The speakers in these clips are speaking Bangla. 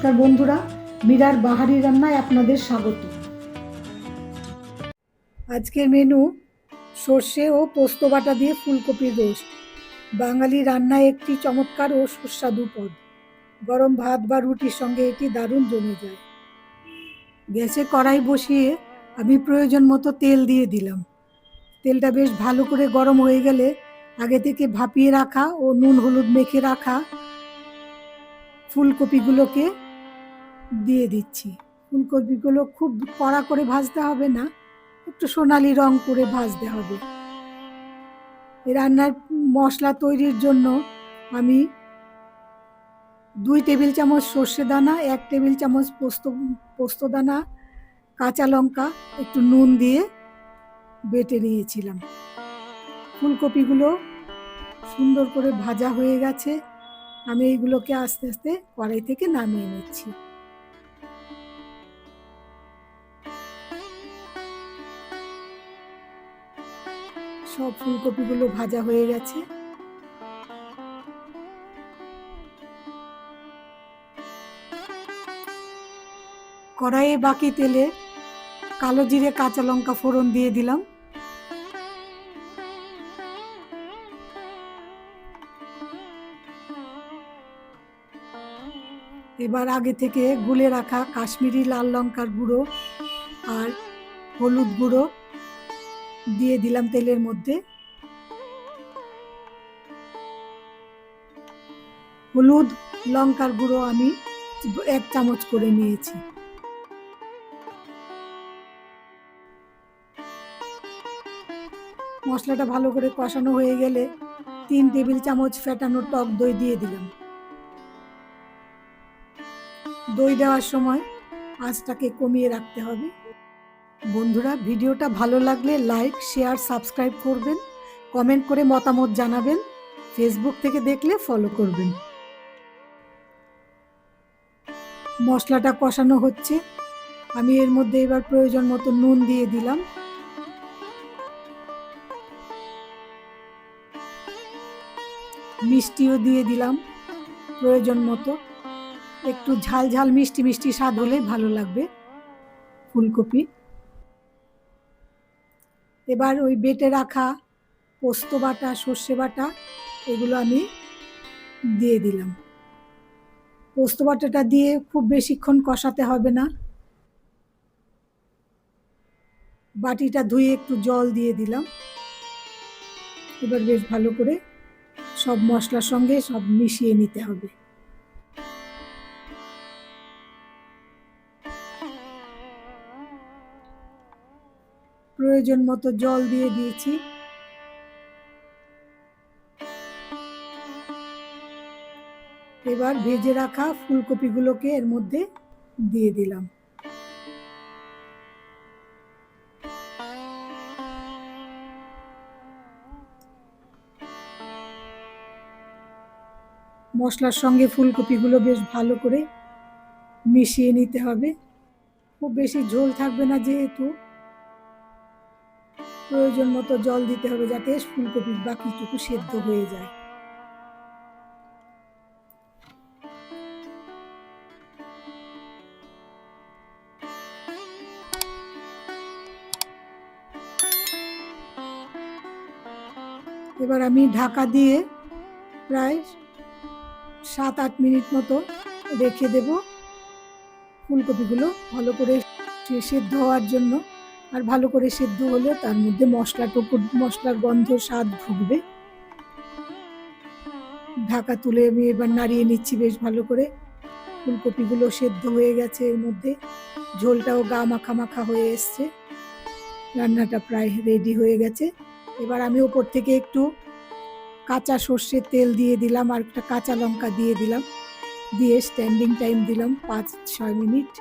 নমস্কার বন্ধুরা, মীরার বাহারি রান্নায় আপনাদের স্বাগত। আজকের মেনু সর্ষে ও পোস্ত বাটা দিয়ে ফুলকপির রোস্ট। বাঙালি রান্নায় একটি চমৎকার ও সুস্বাদু পদ। গরম ভাত বা রুটির সঙ্গে এটি দারুণ জমে যায়। গ্যাসে কড়াই বসিয়ে আমি প্রয়োজন মতো তেল দিয়ে দিলাম। তেলটা বেশ ভালো করে গরম হয়ে গেলে আগে থেকে ভাপিয়ে রাখা ও নুন হলুদ মেখে রাখা ফুলকপিগুলোকে দিয়ে দিচ্ছি। ফুলকপিগুলো খুব কড়া করে ভাজতে হবে না, একটু সোনালি রং করে ভাজতে হবে। এই রান্নার মশলা তৈরির জন্য আমি 2 টেবিল চামচ সর্ষে দানা, 1 টেবিল চামচ পোস্ত দানা, কাঁচা লঙ্কা, একটু নুন দিয়ে বেটে নিয়েছিলাম। ফুলকপিগুলো সুন্দর করে ভাজা হয়ে গেছে। আমি এইগুলোকে আস্তে আস্তে কড়াই থেকে নামিয়ে নিচ্ছি। সব ফুলকপিগুলো ভাজা হয়ে গেছে। কড়াইয়ে বাকি তেলে কালো জিরে কাঁচা লঙ্কা ফোড়ন দিয়ে দিলাম। এবার আগে থেকে গুলে রাখা কাশ্মীরি লাল লঙ্কার গুঁড়ো আর হলুদ গুঁড়ো দিয়ে দিলাম তেলের মধ্যে। হলুদ লঙ্কার গুঁড়ো আমি 1 চামচ করে নিয়েছি। মশলাটা ভালো করে কষানো হয়ে গেলে 3 টেবিল চামচ ফেটানো টক দই দিয়ে দিলাম। দই দেওয়ার সময় আঁচটাকে কমিয়ে রাখতে হবে। বন্ধুরা, ভিডিওটা ভালো লাগলে লাইক, শেয়ার, সাবস্ক্রাইব করবেন, কমেন্ট করে মতামত জানাবেন, ফেসবুক থেকে দেখলে ফলো করবেন। মশলাটা কষানো হচ্ছে, আমি এর মধ্যে এবার প্রয়োজন মতো নুন দিয়ে দিলাম। মিষ্টিও দিয়ে দিলাম প্রয়োজন মতো। একটু ঝাল ঝাল মিষ্টি মিষ্টি স্বাদ হলে ভালো লাগবে ফুলকপি। এবার ওই বেটে রাখা পোস্ত বাটা, সর্ষে বাটা, এগুলো আমি দিয়ে দিলাম। পোস্ত বাটাটা দিয়ে খুব বেশিক্ষণ কষাতে হবে না। বাটিটা ধুয়ে একটু জল দিয়ে দিলাম। এবার বেশ ভালো করে সব মশলার সঙ্গে সব মিশিয়ে নিতে হবে। প্রয়োজন মতো জল দিয়ে দিয়েছি। এবার ভেজে রাখা ফুলকপিগুলোকে এর মধ্যে দিয়ে দিলাম। মশলার সঙ্গে ফুলকপিগুলো বেশ ভালো করে মিশিয়ে নিতে হবে। খুব বেশি ঝোল থাকবে না, যেহেতু প্রয়োজন মতো জল দিতে হবে যাতে ফুলকপির বাকিটুকু সেদ্ধ হয়ে যায়। এবার আমি ঢাকা দিয়ে প্রায় 7-8 মিনিট মতো রেখে দেব ফুলকপিগুলো ভালো করে সেদ্ধ হওয়ার জন্য। আর ভালো করে সেদ্ধ হলে তার মধ্যে মশলার গন্ধ, স্বাদ ঢুকবে। ঢাকা তুলে আমি এবার নাড়িয়ে নিচ্ছি বেশ ভালো করে। ফুলকপিগুলো সেদ্ধ হয়ে গেছে, এর মধ্যে ঝোলটাও গা মাখা মাখা হয়ে এসছে। রান্নাটা প্রায় রেডি হয়ে গেছে। এবার আমি ওপর থেকে একটু কাঁচা সর্ষের তেল দিয়ে দিলাম আর একটা কাঁচা লঙ্কা দিয়ে দিলাম। দিয়ে স্ট্যান্ডিং টাইম দিলাম 5-6 মিনিট।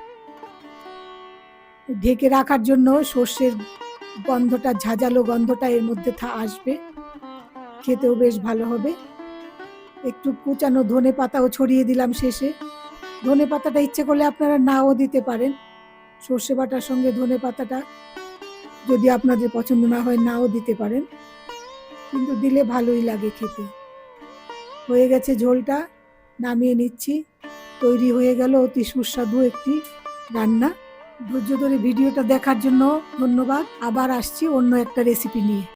ঢেকে রাখার জন্য সর্ষের গন্ধটা, ঝাঁঝালো গন্ধটা এর মধ্যে আসবে, খেতেও বেশ ভালো হবে। একটু কুচানো ধনে পাতাও ছড়িয়ে দিলাম শেষে। ধনে পাতাটা ইচ্ছে করলে আপনারা নাও দিতে পারেন। সর্ষে বাটার সঙ্গে ধনে পাতাটা যদি আপনাদের পছন্দ না হয় নাও দিতে পারেন, কিন্তু দিলে ভালোই লাগে খেতে। হয়ে গেছে ঝোলটা, নামিয়ে নিচ্ছি। তৈরি হয়ে গেল অতি সুস্বাদু একটি রান্না। ধৈর্য ধরে ভিডিওটা দেখার জন্য ধন্যবাদ। আবার আসছি অন্য একটা রেসিপি নিয়ে।